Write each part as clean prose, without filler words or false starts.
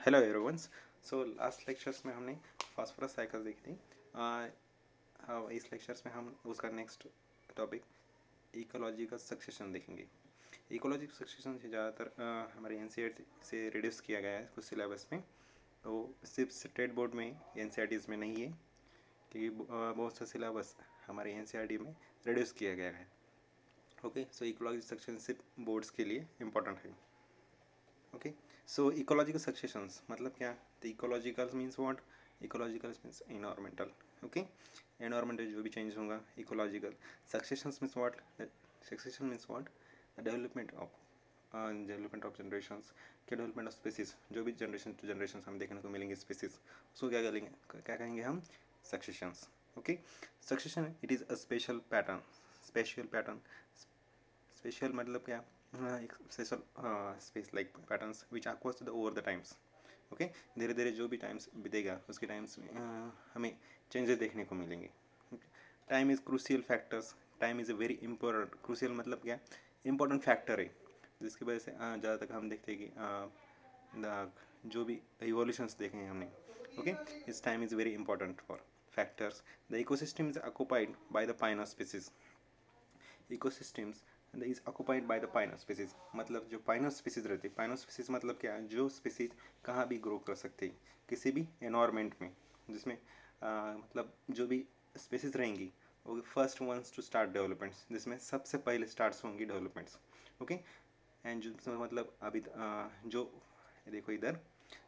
Hello everyone's. So last lectures में हमने phosphorus cycle देखी थी। इस लेक्चर्स में हम उसका नेक्स्ट टॉपिक इकोलॉजिकल सक्सेशन देखेंगे। इकोलॉजिकल सक्सेशन से ज़्यादातर हमारे एनसीईआरटी से रिड्यूस किया गया है कुछ सिलेबस में, तो सिर्फ स्टेट बोर्ड में एनसीईआरटीज़ में नहीं है, क्योंकि बहुत सा सिलेबस हमारे एनसीईआरटी में रिड्यूस किया गया है। ओके, सो इकोलॉजिकल सक्सेशन सिर्फ बोर्ड्स के लिए इम्पोर्टेंट है। ओके, सो इकोलॉजिकल सक्सेशंस मतलब क्या? तो ecological means what? Ecological means environmental. Okay, environmental जो भी चेंज होगा ecological. Successions means what? Succession means what? Development of generations के डेवलपमेंट ऑफ स्पीसीज, जो भी जनरेशन टू जनरेशन हम देखने को मिलेंगे स्पीसीज, उसको क्या कहेंगे हम? Successions. Okay, succession it is a special pattern. Special pattern, special मतलब क्या? एक special space like patterns which occurs the over the times. Okay, धीरे धीरे जो भी टाइम्स बीतेगा उसके टाइम्स में हमें चेंजेस देखने को मिलेंगे। Time is crucial factors. Time is a very important, crucial मतलब क्या? इंपॉर्टेंट फैक्टर है, जिसकी वजह से ज़्यादातर हम देखते हैं कि जो भी इवोल्यूशंस देखे हैं हमने। ओके, इस time is very important for factors. The ecosystem is occupied by the Pinus species. Ecosystems is occupied by the Pinus species मतलब जो पाइनस स्पीसीज रहती है। पाइनस स्पीसीज मतलब क्या? जो स्पीसीज कहाँ भी ग्रो कर सकती है किसी भी एनवायरमेंट में, जिसमें मतलब जो भी स्पीसीज रहेंगी वो first ones to start developments, जिसमें सबसे पहले स्टार्ट होंगी डेवलपमेंट्स। ओके, एंड जो मतलब अभी जो देखो इधर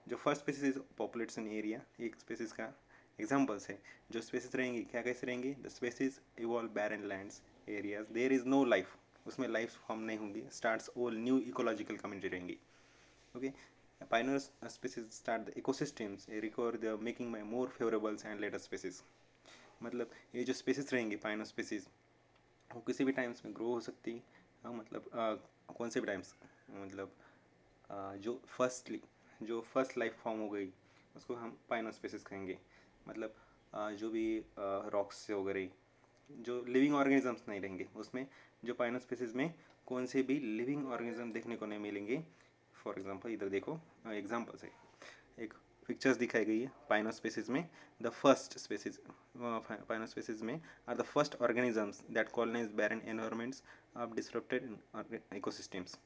जो first species populates in area, एक स्पीसीज का एग्जाम्पल्स है। जो स्पीसीज रहेंगी क्या कैसे रहेंगी? The species evolve barren lands areas there is no life, उसमें लाइफ फॉर्म नहीं होंगी। Starts all new ecological community रहेंगी। Okay, pioneer species start the ecosystems require the making by more favorables and later species। मतलब ये जो species रहेंगी पाइनर species, वो किसी भी टाइम्स में ग्रो हो सकती है। मतलब कौन से भी टाइम्स, मतलब जो फर्स्ट लाइफ फॉर्म हो गई उसको हम पाइनर स्पीसीज कहेंगे। मतलब जो भी रॉक्स से वगैरह जो लिविंग ऑर्गेनिजम्स नहीं रहेंगे उसमें, जो पाइनर स्पीसीज में कौन से भी लिविंग ऑर्गेनिज्म देखने को नहीं मिलेंगे। फॉर एग्जांपल इधर देखो, एग्जांपल्स है, एक पिक्चर्स दिखाई गई है पाइनर स्पीसीज में। The first species pioneer species में are the first organisms that colonise barren environments of disrupted ecosystems.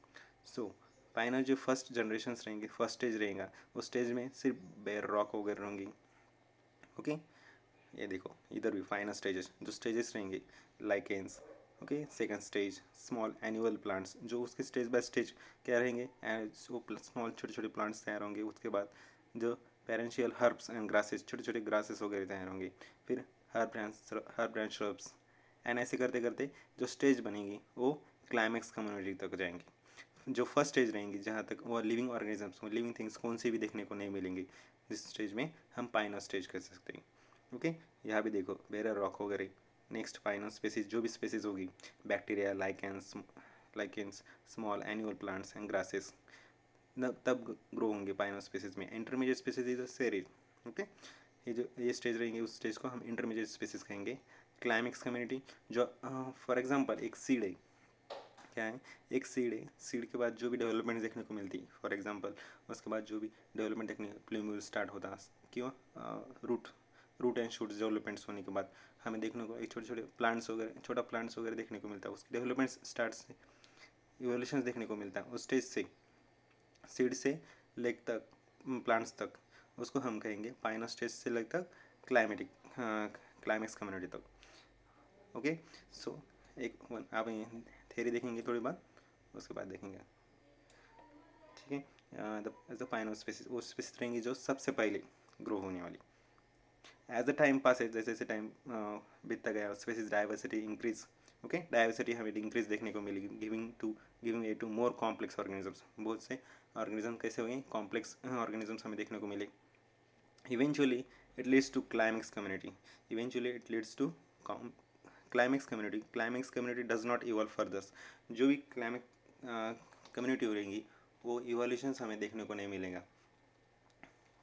So pioneer जो फर्स्ट जनरेशन रहेंगे, फर्स्ट स्टेज रहेगा, उस स्टेज में सिर्फ बेर रॉक वगैरह होंगी। ओके, ये देखो इधर भी फाइनल स्टेजेस, जो स्टेजेस रहेंगे lichens. Okay, second stage small annual plants, जो उसके स्टेज बाय स्टेज क्या रहेंगे, जो स्मॉल छोटे छोटे प्लांट्स तैयार होंगे। उसके बाद जो पेरेंशियल हर्ब्स एंड ग्रासेस, छोटे छोटे ग्रासेस वगैरह तैयार होंगे। फिर हर्ब एंड श्रब्स, एंड ऐसे करते करते जो स्टेज बनेगी वो क्लाइमैक्स कम्युनिटी तक जाएंगी। जो फर्स्ट स्टेज रहेंगी जहाँ तक वो लिविंग ऑर्गेनिजम्स, लिविंग थिंग्स कौन से भी देखने को नहीं मिलेंगे, जिस स्टेज में हम पाइनर स्टेज कह सकते हैं। ओके, यहाँ भी देखो बेरर रॉक वगैरह। नेक्स्ट पाइनर स्पेसीज, जो भी स्पेसीज होगी, bacteria, lichens, small annual plants and grasses, तब ग्रो होंगे पाइनर स्पेसीज में। Intermediate species is series. Okay, ये स्टेज रहेंगे, उस स्टेज को हम इंटरमीडिएट स्पेसीज कहेंगे। क्लाइमेक्स कम्युनिटी, जो फॉर एग्जांपल एक सीड है, क्या है? एक सीड है, सीड के बाद जो भी डेवलपमेंट देखने को मिलती है, फॉर एग्जांपल उसके बाद जो भी डेवलपमेंट देखने प्लूम्यूल स्टार्ट होता है, क्यों? रूट एंड शूट्स डेवलपमेंट्स होने के बाद हमें देखने को एक छोटे छोटे प्लांट्स वगैरह, छोटा प्लांट्स वगैरह देखने को मिलता है। उसकी डेवलपमेंट स्टार्ट से इवोल्यूशन देखने को मिलता है उस स्टेज से, सीड से लेक तक, प्लांट्स तक, उसको हम कहेंगे पाइनर स्टेज से लेक तक क्लाइमेटिक क्लाइमेक्स कम्युनिटी तक। ओके, सो एक आप थेरी देखेंगे थोड़ी बाद, उसके बाद देखेंगे। ठीक है, द पाइनर स्पीसीज वो स्पीसीज रहेंगी जो सबसे पहले ग्रो होने वाली। एज द टाइम पास है, जैसे जैसे टाइम बीतता गया, species diversity increase. Okay, diversity हमें इंक्रीज देखने को मिलेगी, giving a to more complex organisms. बहुत से ऑर्गेनिज्म कैसे हुए? कॉम्प्लेक्स ऑर्गेनिजम्स हमें देखने को मिले। Eventually it leads to climax community. Eventually it leads to climax community. Climax community does not evolve further. जो भी क्लाइमेक्स कम्युनिटी रहेंगी वो इवोल्यूशंस हमें देखने को नहीं मिलेगा।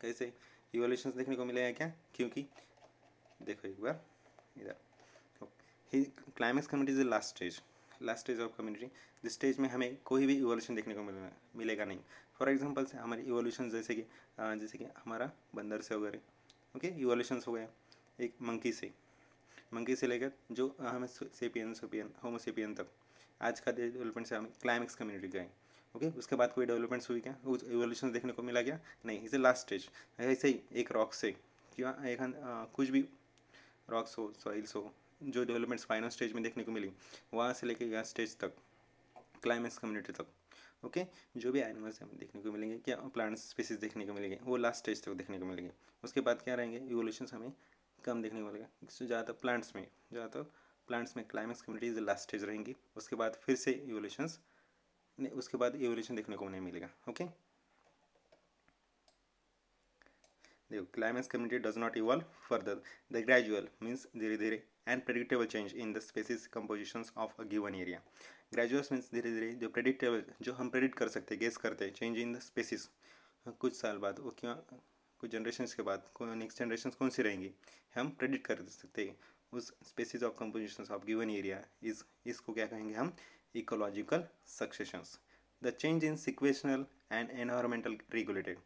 कैसे इवोल्यूशंस देखने को मिलेगा? क्या? क्योंकि देखो एक बार इधर, climax community is the last stage of community. जिस स्टेज में हमें कोई भी इवोल्यूशन देखने को मिलेगा नहीं। फॉर एग्जांपल से हमारे इवोल्यूशन जैसे कि हमारा बंदर से वगैरह, ओके, इवोल्यूशन हो गया एक मंकी से लेकर जो हमें सेपियन होमोसेपियन तक आज का डेवलपमेंट से हमें क्लाइमेक्स कम्युनिटी गए, ओके। उसके बाद कोई डेवलपमेंट्स हुई क्या, कुछ इवोल्यूशन देखने को मिला क्या, नहीं, इसे लास्ट स्टेज। ऐसे ही एक रॉक से क्या एक कुछ भी रॉक्स हो, सॉइल्स हो, जो डेवलपमेंट्स फाइनल स्टेज में देखने को मिली, वहाँ से लेकर यहाँ स्टेज तक, क्लाइमेक्स कम्युनिटी तक, ओके। जो भी एनिमल्स हमें देखने को मिलेंगे, क्या प्लांट स्पीसीज देखने को मिलेंगे, वो लास्ट स्टेज तक देखने को मिलेंगे। उसके बाद क्या रहेंगे, इवोल्यूशन हमें कम देखने को मिलेगा। ज़्यादातर प्लांट्स में climax community is last stage रहेंगी। उसके बाद फिर से उसके बाद इवोल्यूशन देखने को नहीं मिलेगा, ओके। देखो, climax community does not evolve further, the gradual means धीरे धीरे and predictable change in the species compositions of a given area. Gradual means धीरे धीरे, जो प्रेडिक्टेबल, जो हम प्रेडिक्ट कर सकते हैं, गेस करते हैं, चेंज इन द स्पेसीज, कुछ साल बाद वो क्या, कुछ जनरेशन के बाद नेक्स्ट जनरेशन कौन सी रहेंगी, हम प्रेडिक्ट कर सकते हैं उस species of compositions of given area. इसको क्या कहेंगे हम, ecological successions. The change in sequential and environmental regulated.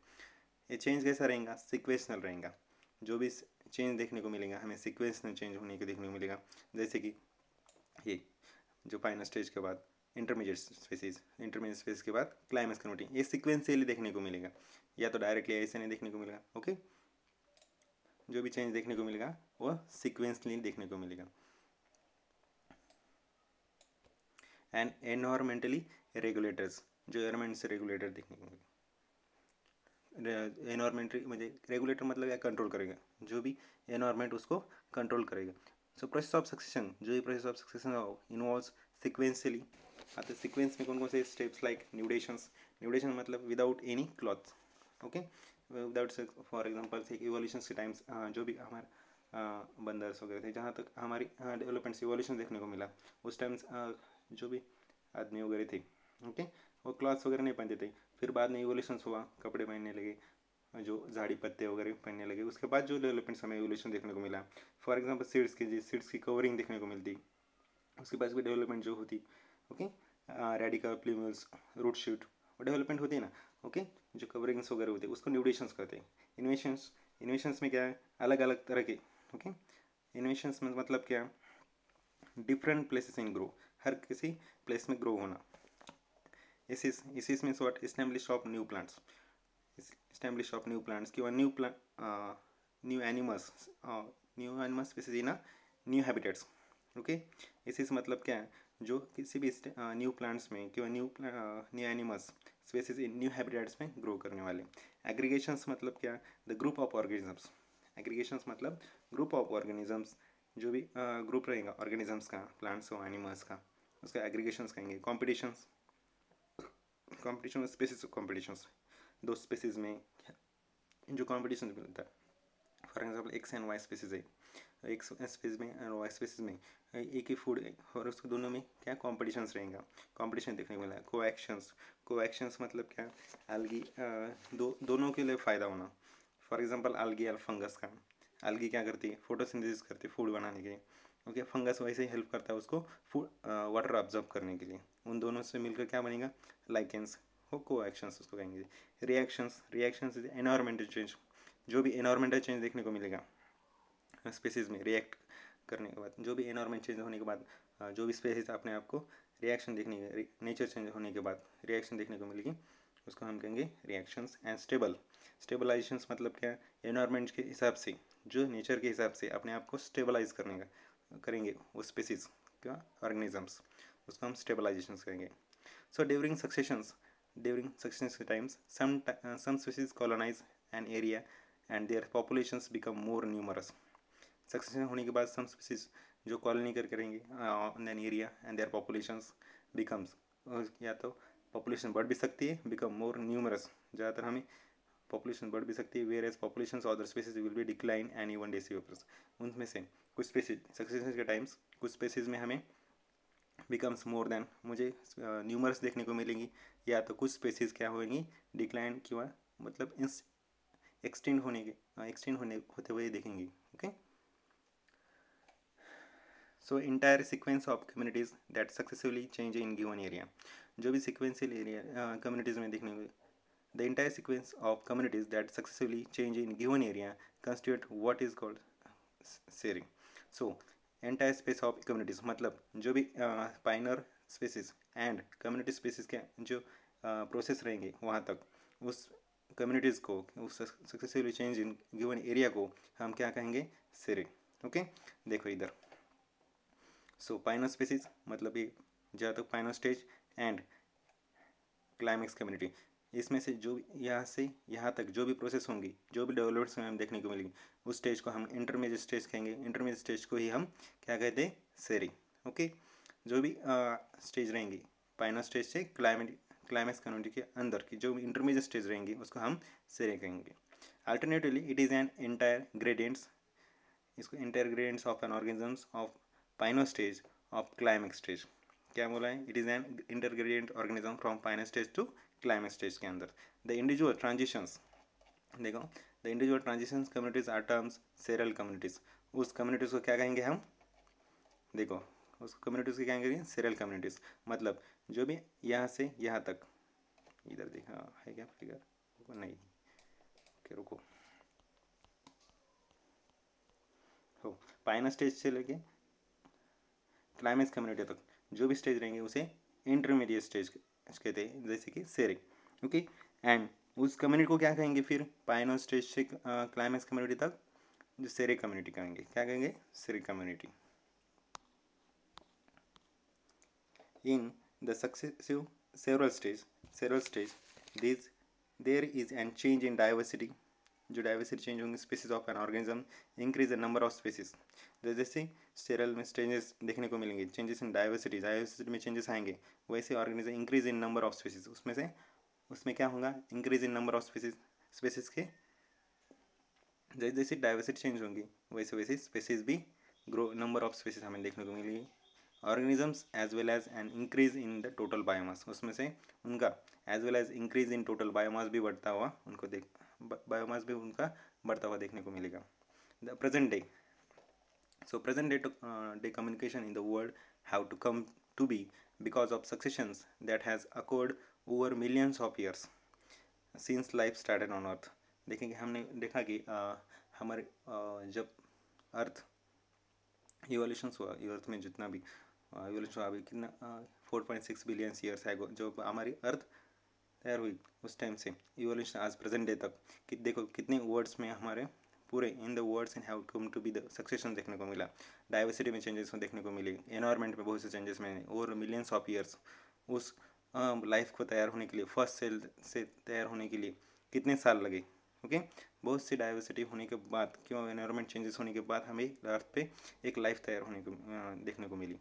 ये चेंज कैसा रहेगा, सिक्वेशनल रहेगा। जो भी चेंज देखने को मिलेगा हमें सिक्वेशनल चेंज होने को देखने को मिलेगा। जैसे कि ये जो फाइनल स्टेज के बाद इंटरमीडिएट स्पेस के बाद क्लाइमेक्स कम्युनिटी, ये सिक्वेंशियली देखने को मिलेगा, या तो डायरेक्टली ऐसे नहीं देखने को मिलेगा, ओके। जो भी चेंज देखने को मिलेगा वो सिक्वेंसली देखने को मिलेगा। एंड एनवायरमेंटली रेगुलेटर्स, जो एनवायरमेंट से रेगुलेटर देखने को मिलेगा। एनवायरमेंटली मुझे रेगुलेटर मतलब क्या, कंट्रोल करेगा, जो भी एनवायरमेंट उसको कंट्रोल करेगा। सो प्रोसेस ऑफ सक्सेशन, जो ये process of succession involves sequentially आते, सीक्वेंस में कौन कौन से स्टेप्स, लाइक न्यूडेशन मतलब without any cloth, okay, without, for example से इवोल्यूशन के टाइम्स जो भी हमारे बंदर्स वगैरह थे, जहाँ तक हमारी डेवलपमेंट इवोल्यूशन देखने को मिला, उस टाइम्स जो भी आदमी वगैरह थे, ओके, वो क्लॉथ्स वगैरह नहीं पहनते थे। फिर बाद में इवोल्यूशन हुआ, कपड़े पहनने लगे, जो झाड़ी पत्ते वगैरह पहनने लगे। उसके बाद जो डेवलपमेंट्स हमें इवोल्यूशन देखने को मिला, फॉर एग्जांपल सीड्स की कवरिंग देखने को मिलती। उसके बाद भी डेवलपमेंट जो होती, ओके, रेडिकल प्लूमल्स, रूट शूट, वो डेवलपमेंट होती है ना, ओके। जो कवरिंग्स वगैरह होते हैं उसको न्यूडेशंस कहते हैं। इन्वेशंस में क्या है, अलग अलग तरह के, ओके। इन्वेशंस में मतलब क्या, डिफरेंट प्लेसेस इन ग्रो, हर किसी प्लेस में ग्रो होना। इस means what, establish of new plants, कि new animals species in new habitats, okay. इस मतलब क्या है, जो किसी भी न्यू प्लांट्स में कि new animals species in new habitats में ग्रो करने वाले। एग्रीगेशंस मतलब क्या, the group of organisms. Aggregations मतलब ग्रुप ऑफ ऑर्गेनिजम्स, जो भी ग्रुप रहेगा ऑर्गेनिजम्स का, प्लांट्स हो, एनिमल्स का, उसका एग्रीगेशंस कहेंगे। कॉम्पिटिशन स्पेसिस कॉम्पिटिशन्स, दो स्पेसीज में जो कॉम्पिटिशन मिलता है, for example X and Y species है, एक स्पेस में और वाई स्पेसीज में एक ही फूड है, और उसको दोनों में क्या कॉम्पिटिशन्स रहेगा, कॉम्पिटिशन देखने को मिला है। कोएक्शंस मतलब क्या, एल्गी, दोनों के लिए फ़ायदा होना। फॉर एग्जांपल एल्गी या फंगस का, एल्गी क्या करती है, फोटोसिंथेसिस करती है फूड बनाने के लिए, ओके। फंगस वैसे ही हेल्प करता है उसको फूड वाटर ऑब्जर्व करने के लिए। उन दोनों से मिलकर क्या बनेगा, लाइकेंस, वो कोएक्शंस उसको कहेंगे। रिएक्शंस इज एनवायरमेंटल चेंज, जो भी एनवायरमेंटल चेंज देखने को मिलेगा स्पीसीज में रिएक्ट करने के बाद, जो भी एनवायरमेंट चेंज होने के बाद, जो भी स्पीसीज अपने आप को रिएक्शन देखने, नेचर चेंज होने के बाद रिएक्शन देखने को मिलेगी, उसको हम कहेंगे रिएक्शंस। एंड स्टेबलाइजेशंस मतलब क्या, एनवायरमेंट के हिसाब से, जो नेचर के हिसाब से अपने आप को स्टेबलाइज करेंगे वो स्पीसीज क्या, ऑर्गेनिजम्स, उसको हम स्टेबलाइजेशंस कहेंगे। सो ड्यूरिंग सक्सेशंस के times some species colonize an area and their populations become more numerous. Succession होने के बाद सम स्पीसीज जो कॉलोनी कर करेंगे in an area and their populations becomes, या तो पॉपुलेशन बढ़ भी सकती है, बिकम मोर न्यूमरस, ज़्यादातर हमें पॉपुलेशन बढ़ भी सकती है, whereas population other species will be decline and even disappears. उनमें से कुछ स्पीसीज सक्सेशन के टाइम्स, कुछ स्पीसीज में हमें बिकम्स मोर देन, मुझे न्यूमरस देखने को मिलेंगी, या तो कुछ स्पीसीज क्या होंगी, डिक्लाइन किंवा मतलब एक्सटेंड होते हुए देखेंगी, okay. So entire sequence of communities that successively change in given area, जो भी सिक्वेंशियल एरिया कम्युनिटीज़ में देखने को The entire sequence of communities that successively change in given area constitute what is called sharing. So entire space of communities मतलब जो भी पाइनर spaces and community spaces के जो प्रोसेस रहेंगे वहाँ तक उस कम्युनिटीज़ को उस successfully change in given area को हम क्या कहेंगे शेयरिंग। ओके, देखो इधर। सो पाइनर स्पेसिस मतलब ये जहाँ तक पाइनर स्टेज एंड क्लाइमेक्स कम्युनिटी, इसमें से जो यहाँ से यहाँ तक जो भी प्रोसेस होंगी, जो भी डेवलपमेंट्स हमें देखने को मिलेगी, उस स्टेज को हम इंटरमीडिएट स्टेज कहेंगे। इंटरमीडिएट स्टेज को ही हम क्या कहते हैं, शेयरिंग। ओके, जो भी स्टेज रहेंगी पाइनर स्टेज से क्लाइमेक्स कम्युनिटी के अंदर की जो भी इंटरमीडिएट स्टेज रहेंगी उसको हम शेयरिंग कहेंगे। Alternatively it is an entire gradients, इसको entire gradients of an organisms of pioneer stage of climax stage. क्या बोला है, it is an intergradient organism from pioneer stage to climax stage के अंदर। द इंडिविजुअल ट्रांजिशंस, देखो the individual transitions communities are terms seral communities. उस communities को क्या कहेंगे हम, देखो उस कम्युनिटीज़ को क्या कहेंगे, सेरल कम्युनिटीज़। मतलब जो भी यहाँ से यहाँ तक, इधर देखा है क्या फिगर, नहीं ओके रुको, हो पाइनर स्टेज से लेके क्लाइमेक्स कम्युनिटी तक जो भी स्टेज रहेंगे उसे इंटरमीडिएट स्टेज कहते हैं, जैसे कि शेयरिंग। ओके, एंड उस कम्युनिटी को क्या कहेंगे फिर, पाइनर स्टेज से क्लाइमेक्स कम्युनिटी तक जो शेयरिंग कम्युनिटी कहेंगे, क्या कहेंगे, sharing community. In the successive several stage this there is an change in diversity, जो डाइवर्सिटी चेंज होंगे species of an organism, increase the number of species. जैसे seral में चेंजेस देखने को मिलेंगे, चेंजेस इन डाइवर्सिटी में चेंजेस आएंगे, वैसे organism increase in number of species, उसमें क्या होगा, increase in number of species के जैसे जैसे डाइवर्सिटी चेंज होंगी वैसे वैसे स्पीसीज भी ग्रो, नंबर ऑफ स्पीसीज हमें देखने को मिलेगी। Organisms as well as an increase in the total biomass, उसमें से उनका as well as increase in total biomass भी बढ़ता हुआ उनको बायोमास भी उनका बढ़ता हुआ देखने को मिलेगा। The present day, so present day communication in the world have to come to be because of successions that has occurred over millions of years since life started on earth। देखेंगे हमने देखा कि हमारे जब अर्थ इवोल्यूशन हुआ, अर्थ में जितना भी इवोल्यूशन हुआ अभी कितना 4.6 बिलियन ईयर्स है जो हमारी अर्थ तैयार हुई, उस टाइम से इवोल्यूशन आज प्रेजेंट डे तक कि देखो कितने वर्ड्स में हमारे पूरे in the words and have come to be the succession देखने को मिला, डाइवर्सिटी में चेंजेस देखने को मिले, एनवायरनमेंट में बहुत से चेंजेस में, और मिलियंस ऑफ ईयर्स उस लाइफ को तैयार होने के लिए, फर्स्ट सेल से तैयार होने के लिए कितने साल लगे। ओके, बहुत सी डाइवर्सिटी होने के बाद, क्यों एनवायरनमेंट चेंजेस होने के बाद हमें अर्थ पे एक लाइफ तैयार होने को देखने को मिली।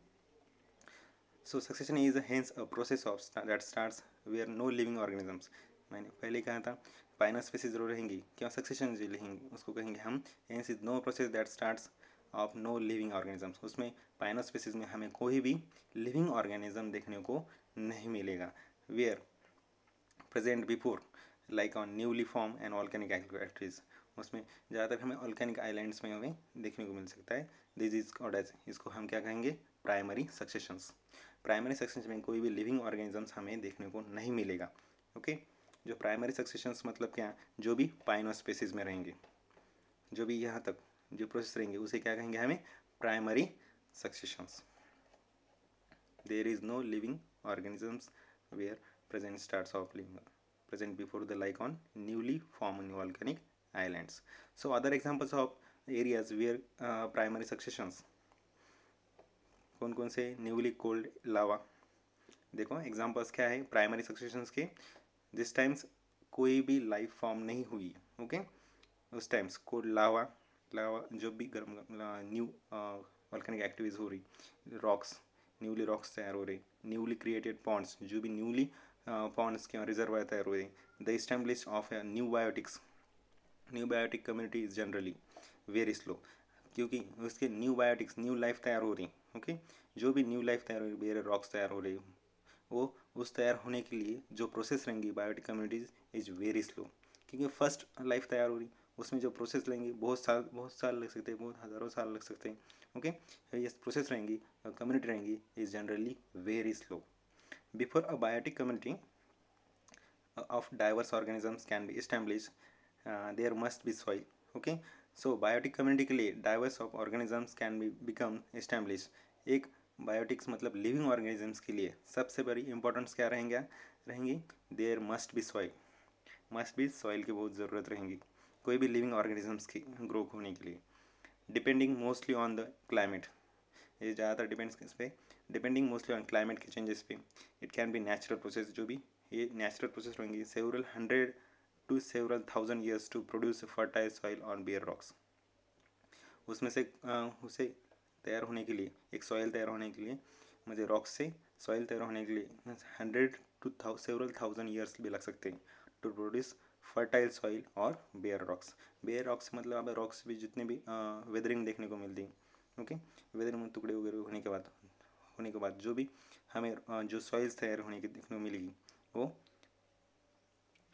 So succession is hence a process of that starts where no living organisms. मैंने पहले कहा था पाइनर स्पीसीज जरूर रहेंगी, क्या सक्सेशन जो लिखेंगे उसको कहेंगे हम hence is no process that starts of no living organisms. उसमें पाइनर स्पीसीज में हमें कोई भी लिविंग ऑर्गेनिज्म देखने को नहीं मिलेगा। Where present before like on newly form and organic activities, उसमें ज़्यादातर हमें ऑर्गेनिक आइलैंड्स में हमें देखने को मिल सकता है। दिस इज कॉल्ड एज, इसको हम क्या कहेंगे, प्राइमरी सक्सेशंस। प्राइमरी सक्सेशन में कोई भी लिविंग ऑर्गेनिजम्स हमें देखने को नहीं मिलेगा। ओके, जो प्राइमरी सक्सेशंस मतलब क्या, जो भी पाइनर स्पीसीज में रहेंगे, जो भी यहाँ तक जो प्रोसेस रहेंगे उसे क्या कहेंगे हमें, primary successions. There is no living organisms where present starts of living present before the like on newly formed volcanic islands. So other examples of areas where primary successions, कौन कौन से, न्यूली कोल्ड लावा। देखो examples क्या है primary successions के, जिस times कोई भी लाइफ फॉर्म नहीं हुई, ओके, उस टाइम्स कोल्ड लावा जो भी गर्म न्यू वॉल्केनिक एक्टिविटीज हो रही, रॉक्स न्यूली रॉक्स तैयार हो रहे, न्यूली क्रिएटेड पॉन्ड्स जो भी न्यूली पॉन्ड्स के रिजर्वायर तैयार हो रहे, the establish of a new biotic community is generally very slow, क्योंकि उसके न्यू बायोटिक्स न्यू लाइफ तैयार हो रही। ओके, जो भी न्यू लाइफ तैयार हो रही, वेरे रॉक्स तैयार हो रही, वो उस तैयार होने के लिए जो प्रोसेस रहेंगी biotic communities is very slow, क्योंकि फर्स्ट लाइफ तैयार हो रही, उसमें जो प्रोसेस लेंगे बहुत साल लग सकते हैं, बहुत हज़ारों साल लग सकते हैं। ओके, ये प्रोसेस रहेंगी, कम्युनिटी रहेंगी is generally very slow. Before a biotic community of diverse organisms can be established, there must be soil. Okay, so biotic community के लिए diverse of organisms can be become establish. एक biotics मतलब living organisms के लिए सबसे बड़ी importance क्या रहेंगी there must be soil. Must be soil की बहुत ज़रूरत रहेंगी कोई भी लिविंग ऑर्गेनिजम्स की ग्रो होने के लिए। Depending mostly on the climate, ये ज़्यादातर डिपेंड्स किस पे, डिपेंडिंग मोस्टली ऑन क्लाइमेट के चेंजेस पे। It can be natural process, जो भी ये नेचुरल प्रोसेस रहेंगी several 100 to several thousand years to produce fertile soil on bare rocks। उसमें से उसे तैयार होने के लिए, एक सॉइल तैयार होने के लिए, मुझे रॉक्स से सॉइल तैयार होने के लिए 100 to several thousand years भी लग सकते हैं टू प्रोड्यूस फर्टाइल सॉइल और बेयर रॉक्स। बेयर रॉक्स मतलब अब रॉक्स भी जितने भी वेदरिंग देखने को मिलती है। ओके, वेदरिंग में टुकड़े वगैरह होने के बाद जो भी हमें जो सॉइल्स तैयार होने की देखने को मिलेगी वो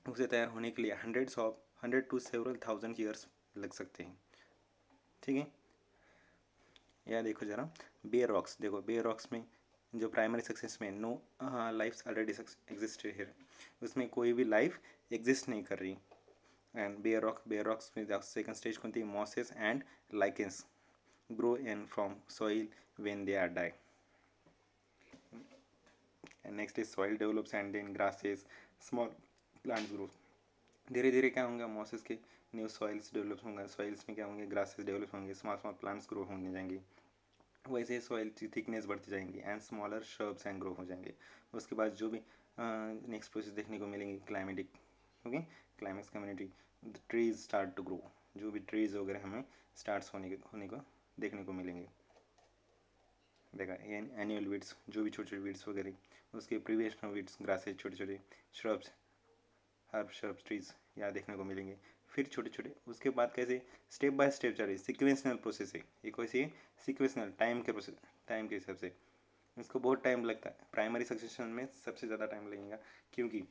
उसे तैयार होने के लिए 100 to several thousand years लग सकते हैं। ठीक है, यह देखो ज़रा बेयर रॉक्स, देखो बेयर रॉक्स में जो प्राइमरी सक्सेस में no life already exist here, उसमें कोई भी लाइफ एग्जिस्ट नहीं कर रही। एंड बेयर रॉक्स में सेकंड स्टेज कौन थी, mosses and lichens grow in from soil when they are die. And next is soil develops and then grasses small plants grow. धीरे धीरे क्या होगा, मॉसेस के न्यू सॉइल्स डेवलप होंगे, soils में क्या होंगे, ग्रासेस डेवलप होंगे, स्मॉल स्मॉल प्लांट्स ग्रो होने जाएंगे, वैसे सॉइल की थिकनेस बढ़ती जाएंगी and smaller shrubs and grow हो जाएंगे। उसके बाद जो भी नेक्स्ट प्रोसेस देखने को मिलेंगी climatic, okay, climax community, the trees start to grow, जो भी ट्रीज वगैरह हमें स्टार्ट होने को देखने को मिलेंगे। देखा एनुअल वीड्स, जो भी छोटे छोटे वीड्स वगैरह, उसके प्रीवियस वीड्स, ग्रासेज, छोटे छोटे श्रब्स, हर्ब श्रब्स, ट्रीज यहाँ देखने को मिलेंगे। फिर छोटे छोटे उसके बाद कैसे स्टेप बाय स्टेप चल रही सिक्वेंशनल प्रोसेस है, ये कैसे है सिक्वेंशनल टाइम के प्रोसेस, टाइम के हिसाब से इसको बहुत टाइम लगता है। प्राइमरी सक्सेशन में सबसे ज़्यादा टाइम लगेगा क्योंकि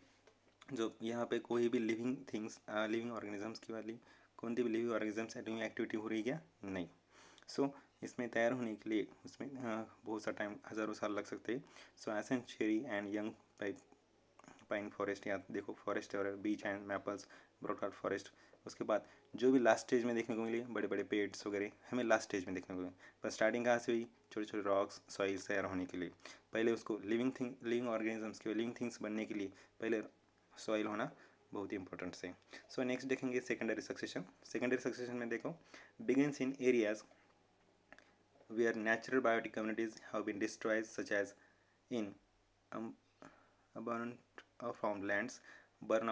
जो यहाँ पे कोई भी लिविंग थिंग्स, लिविंग ऑर्गेनिजम्स की वाली कौन सी भी लिविंग ऑर्गेनिजम्स एक्टिविटी हो रही है क्या, नहीं। सो इसमें तैयार होने के लिए उसमें बहुत सा टाइम, हज़ारों साल लग सकते हैं। So aspen cherry and young pine forest, या देखो फॉरेस्ट और beech and maples, broadcast forest. उसके बाद जो भी लास्ट स्टेज में देखने को मिली बड़े बड़े पेड्स वगैरह हमें लास्ट स्टेज में देखने को मिले। पर स्टार्टिंग कहाँ से हुई, छोटे छोटे रॉक्स सॉइल्स तैयार होने के लिए पहले उसको लिविंग ऑर्गेनिजम्स के लिविंग थिंग्स बनने के लिए पहले सॉइल होना बहुत ही इंपॉर्टेंट है। सो नेक्स्ट देखेंगे सेकेंडरी सक्सेशन। सेकेंडरी सक्सेशन में देखो begins in areas where natural biotic communities have been destroyed, such as in abundant farmlands, burn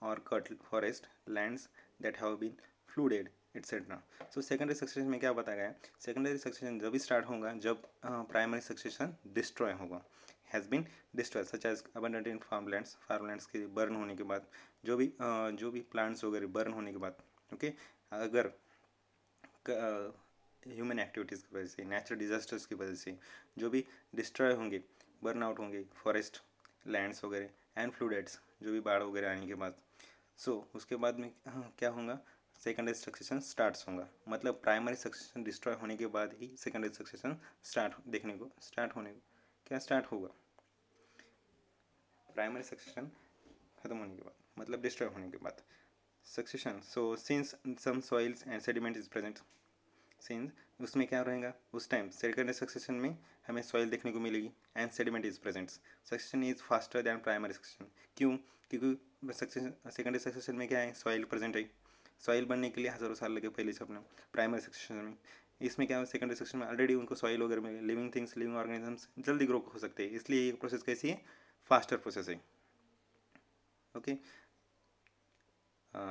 or cut forest lands that have been flooded, etc. So secondary succession में क्या बताया गया है, secondary succession जब भी start होगा जब primary succession destroy होगा, has been destroy such as abundant in farmlands के बर्न होने के बाद, जो भी प्लांट्स वगैरह बर्न होने के बाद, ओके, अगर ह्यूमन एक्टिविटीज़ की वजह से, नेचुरल डिजास्टर्स की वजह से जो भी डिस्ट्रॉय होंगे, बर्न आउट होंगे फॉरेस्ट लैंड्स वगैरह एंड फ्लूडेट्स, जो भी बाढ़ वगैरह आने के बाद, सो उसके बाद में क्या होगा, सेकेंडरी सक्सेशन स्टार्ट होगा। मतलब प्राइमरी सक्सेशन डिस्ट्रॉय होने के बाद ही सेकेंडरी सक्सेशन स्टार्ट होगा। प्राइमरी सक्सेशन खत्म होने के बाद मतलब डिस्ट्रॉय होने के बाद succession. So since some soils and sediment is present, since उसमें क्या रहेगा उस टाइम सेकेंडरी सक्सेशन में हमें सॉइल देखने को मिलेगी and sediment is present, succession is faster than primary succession. क्यों, क्योंकि सेकेंडरी सक्सेशन में क्या है, सॉइल प्रेजेंट है, सॉइल बनने के लिए हज़ारों साल लगे पहले से अपने प्राइमरी सक्सेशन में। इसमें क्या है, सेकेंडरी सक्सेशन में ऑलरेडी उनको सॉइल वगैरह में लिविंग थिंग्स, लिविंग ऑर्गेनिजम्स जल्दी ग्रो हो सकते हैं, इसलिए ये प्रोसेस कैसी है, फास्टर प्रोसेस है। Okay,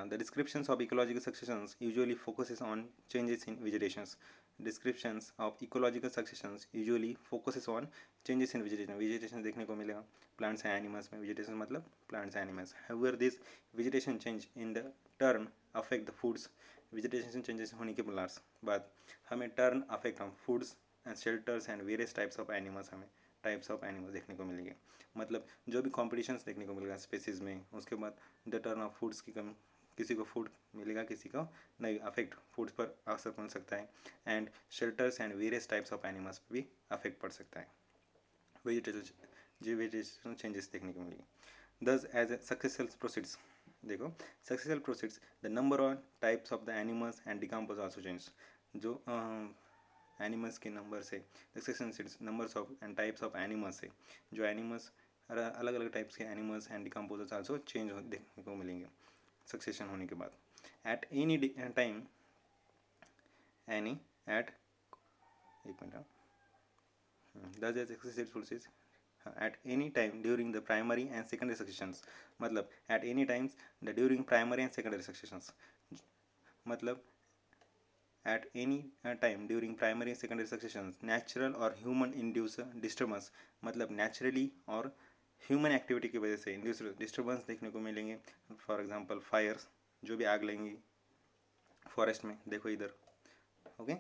the descriptions of ecological successions usually focuses on changes in vegetations. Descriptions of ecological successions usually focuses on changes in vegetation. Vegetation देखने को मिलेगा plants and animals में, vegetation मतलब plants and animals. However, this vegetation change in the turn affect the foods. Vegetation changes होने के बाद हमें turn affect हम foods and shelters and various types of animals, हमें टाइप्स ऑफ एनिमल्स देखने को मिलेंगे। मतलब जो भी कॉम्पिटिशन्स देखने को मिलेगा स्पेसीज में, उसके बाद द टर्न ऑफ फूड्स की कमी, किसी को फूड मिलेगा किसी को नहीं, अफेक्ट फूड्स पर असर पड़ सकता है and shelters and various types of animals पर भी अफेक्ट पड़ सकता है। वेजिटेशन चेंजेस देखने को मिलेगी। Thus as a successful proceeds, देखो successful proceeds the number of types of the animals and decompose also change. जो एनिमल्स के नंबर से succession seeds numbers of and types of animals से जो एनिमल्स अलग अलग टाइप्स के animals and decomposers also change देखने को मिलेंगे सक्सेशन होने के बाद। At any time any at एक minute does as successive sources at any time during the primary and secondary successions। मतलब at any times the during primary and secondary successions, मतलब at any time during primary and secondary successions natural or human induced disturbance, मतलब naturally और human activity की वजह से induce disturbance देखने को मिलेंगे। फॉर एग्जांपल फायर्स, जो भी आग लगेंगी फॉरेस्ट में, देखो इधर, ओके।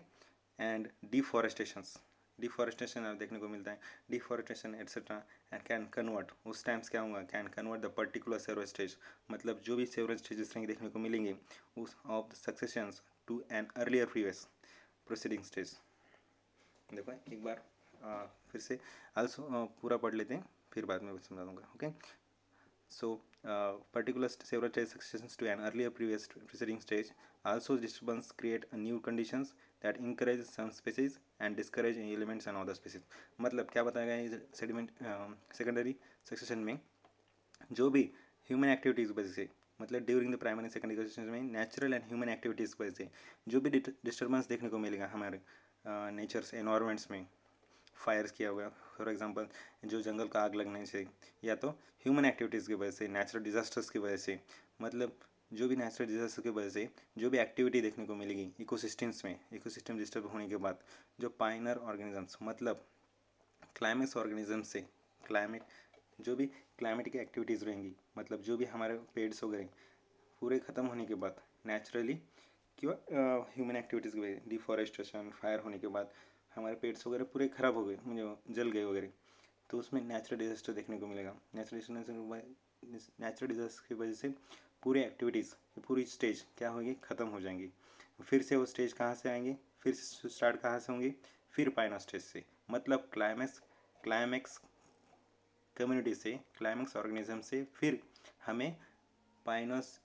एंड डिफॉरेस्टेशंस, डिफॉरेस्टेशन देखने को मिलता है, deforestation etcetera. And can convert, उस टाइम्स क्या होगा, can convert the particular several stage, मतलब जो भी सेवरल स्टेजेस रहेंगे देखने को मिलेंगे उस of the successions to an earlier previous proceeding stage. देखो एक बार फिर से आल्सो पूरा पढ़ लेते हैं, फिर बाद में समझा दूंगा, okay. So, particular several stage successions to an earlier previous preceding stage also disturbance create a new conditions that encourage some species and discourage elements and other species। मतलब क्या बताया गया है सेडिमेंट सेकेंडरी सक्सेशन में, जो भी human activities की वजह से, मतलब during the primary secondary succession में नेचुरल एंड ह्यूमन एक्टिविटीज़ की वजह से जो भी डिस्टर्बेंस देखने को मिलेगा हमारे नेचर्स एनवायरमेंट्स में, फायर्स किया हुआ, फॉर एग्जांपल जो जंगल का आग लगने से, या तो ह्यूमन एक्टिविटीज़ की वजह से, नेचुरल डिजास्टर्स की वजह से, मतलब जो भी नेचुरल डिजास्टर की वजह से जो भी एक्टिविटी देखने को मिलेगी इकोसिस्टम्स में, इकोसिस्टम डिस्टर्ब होने के बाद जो पाइनर ऑर्गेनिजम्स, मतलब क्लाइमेक्स ऑर्गेनिजम्स से, क्लाइमेट जो भी क्लाइमेटिक एक्टिविटीज़ रहेंगी, मतलब जो भी हमारे पेड्स वगैरह पूरे ख़त्म होने के बाद नेचुरली क्यों ह्यूमन एक्टिविटीज़ की वजह, डिफॉरेस्टेशन, फायर होने के बाद हमारे पेड्स वगैरह पूरे ख़राब हो गए, मुझे जल गए वगैरह, तो उसमें नेचुरल डिजास्टर देखने को मिलेगा। नेचुरल डिजास्टर की वजह से पूरी एक्टिविटीज़, पूरी स्टेज क्या होगी, ख़त्म हो जाएंगी। फिर से वो स्टेज कहाँ से आएंगे, फिर से स्टार्ट कहाँ से होंगे, फिर पाइनर स्टेज से, मतलब क्लाइमेक्स कम्युनिटी से, क्लाइमेक्स ऑर्गेनिज्म से फिर हमें पाइनस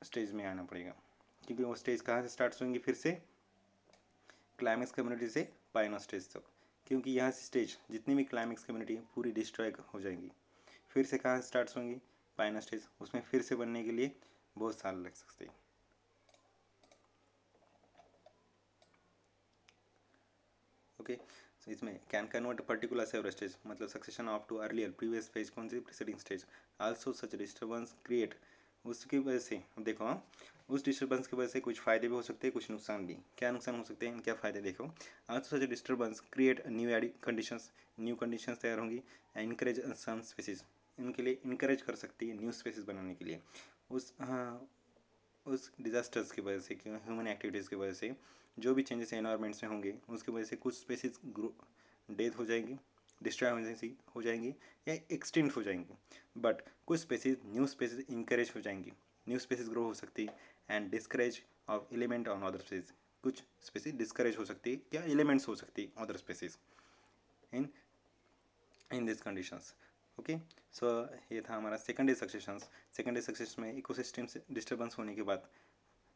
स्टेज में आना पड़ेगा, क्योंकि वो स्टेज कहाँ से स्टार्ट होंगी, फिर से क्लाइमेक्स कम्युनिटी से पाइनस स्टेज तक, क्योंकि यहाँ से स्टेज जितनी भी क्लाइमेक्स कम्युनिटी पूरी डिस्ट्रॉय हो जाएंगी। फिर से कहाँ स्टार्ट होंगी, पाइनर स्टेज, उसमें फिर से बनने के लिए बहुत साल लग सकते हैं, ओके। तो इसमें can convert particular several stage, मतलब succession of to earlier previous phase, कौन सी, preceding stage. Also such disturbance create, उसकी वजह से देखो, हाँ, उस डिस्टर्बेंस की वजह से कुछ फ़ायदे भी हो सकते हैं, कुछ नुकसान भी। क्या नुकसान हो सकते हैं, क्या फ़ायदे, देखो। Also such disturbance create new eddy conditions, new conditions तैयार होंगी, इनकरेज सम स्पीसीज, इनके लिए इनकरेज कर सकती है न्यू स्पीसीज बनाने के लिए। उस डिजास्टर्स की वजह से, क्यों, ह्यूमन एक्टिविटीज़ की वजह से जो भी चेंजेस एनवायरमेंट्स में होंगे उसकी वजह से कुछ स्पीसीज डेथ हो जाएंगी, डिस्ट्रॉय हो जाएंगी या एक्सटिंक्ट हो जाएंगी, बट कुछ स्पीसीज, न्यू स्पीसीज इंकरेज हो जाएंगी, न्यू स्पीसीज ग्रो हो सकती है। And discourage of element on other species, कुछ स्पीसीज डिस्करेज हो सकती है या एलिमेंट्स हो सकती है other species in this conditions, okay. So ये था हमारा सेकेंडरी सक्सेशंस। सेकेंडरी सक्सेशन में इकोसिस्टम से डिस्टर्बेंस होने के बाद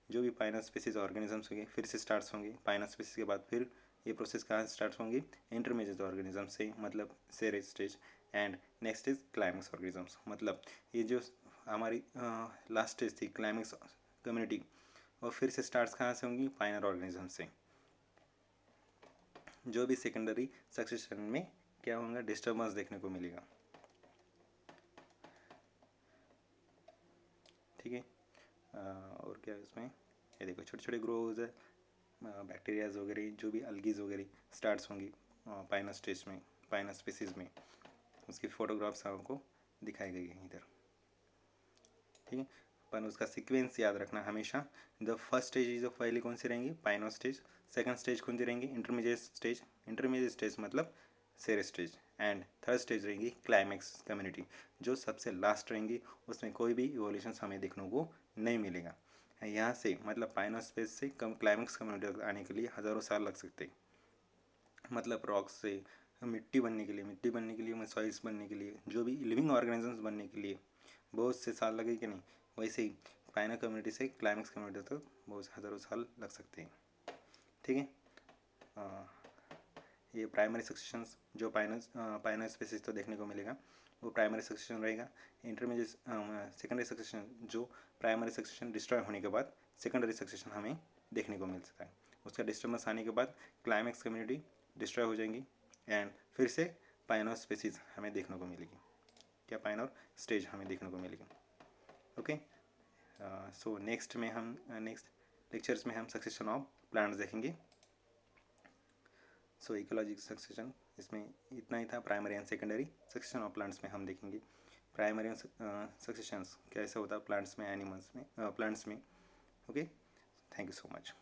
जो भी पाइनस स्पीसीज ऑर्गेनिजम्स होंगे फिर से स्टार्ट होंगे, पाइनस स्पीसीज के बाद फिर ये प्रोसेस कहाँ से स्टार्ट होंगे, इंटरमीडिएट ऑर्गेनिज्म से, मतलब seres stage. And next is climax organisms, मतलब ये जो हमारी लास्ट स्टेज थी क्लाइमेक्स कम्युनिटी, और फिर से स्टार्ट कहाँ से होंगी, पाइनर ऑर्गेनिज्म से। जो भी सेकेंडरी सक्सेशन में क्या होगा, डिस्टर्बेंस देखने को मिलेगा, ठीक है। और क्या है इसमें, ये देखो छोटे छोटे ग्रोज है, बैक्टीरियाज वगैरह, जो भी अलगीज वगैरह स्टार्ट्स होंगी पाइनस स्टेज में, पाइनस स्पीसीज में, उसकी फ़ोटोग्राफ्स आपको दिखाई गई हैं इधर, ठीक है। पर उसका सीक्वेंस याद रखना हमेशा। द फर्स्ट स्टेज इज पहले कौन सी रहेंगी, पाइनस स्टेज। सेकंड स्टेज कौन सी रहेंगी, इंटरमीडिएट स्टेज मतलब seres stage. And third stage रहेंगी क्लाइमेक्स कम्युनिटी, जो सबसे लास्ट रहेंगी, उसमें कोई भी इवोल्यूशन हमें देखने को नहीं मिलेगा। यहाँ से मतलब पाइनस स्पेस से कम क्लाइमेक्स कम्युनिटी आने के लिए हज़ारों साल लग सकते हैं, मतलब रॉक्स से मिट्टी बनने के लिए, सॉइल्स बनने के लिए, जो भी लिविंग ऑर्गेनिजम्स बनने के लिए बहुत से साल लगे कि नहीं, वैसे ही पाइनर कम्युनिटी से क्लाइमेक्स कम्युनिटी तक बहुत हज़ारों साल लग सकते हैं। ठीक है, ये प्राइमरी सक्सेशंस जो पाइनर स्पेसिस तो देखने को मिलेगा वो प्राइमरी सक्सेशन रहेगा। इंटरमीडिएट सेकेंडरी सक्सेशन जो प्राइमरी सक्सेशन डिस्ट्रॉय होने के बाद सेकेंडरी सक्सेशन हमें देखने को मिल सकता है। उसका डिस्टर्बेंस आने के बाद क्लाइमेक्स कम्युनिटी डिस्ट्रॉय हो जाएंगी एंड फिर से पाइनर स्पेसिस हमें देखने को मिलेगी, क्या पाइनर स्टेज हमें देखने को मिलेगी। ओके, सो नेक्स्ट लेक्चर्स में हम सक्सेशन ऑफ प्लांट्स देखेंगे। सो इकोलॉजिकल सक्सेशन इसमें इतना ही था। Primary and secondary succession of plants में हम देखेंगे प्राइमरी सक्सेशंस कैसे होता है प्लांट्स में, एनिमल्स में, प्लांट्स में। Okay, thank you so much.